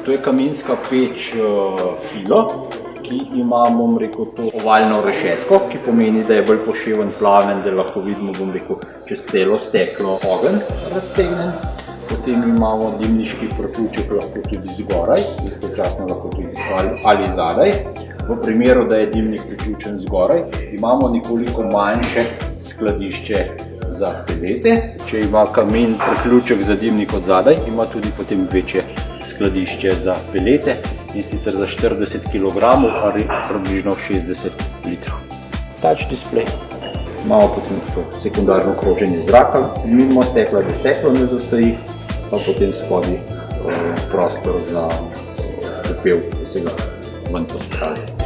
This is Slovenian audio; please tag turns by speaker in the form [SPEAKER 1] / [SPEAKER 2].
[SPEAKER 1] To je kaminska peč Filo, ki ima, bom rekel, to ovalno rešetko, ki pomeni, da je bolj poševen, plaven, da lahko vidimo, bom rekel, čez celo steklo ogenj raztegnen. Potem imamo dimniški priključek lahko tudi zgoraj, istočasno lahko tudi ali zadaj. V primeru, da je dimnik priključen zgoraj, imamo nekoliko manjše skladišče za pelete. Če ima kamin priključek za dimnik od zadaj, ima tudi potem večje skladišče za pelete, in sicer za 40 kg ali približno 60 litrov. Touch display. Imamo potem to sekundarno kroženje zraka, mimo stekla, da steklo ne zasaji, pa potem spodaj prostor za pepel, ki se ga ven pospravlja.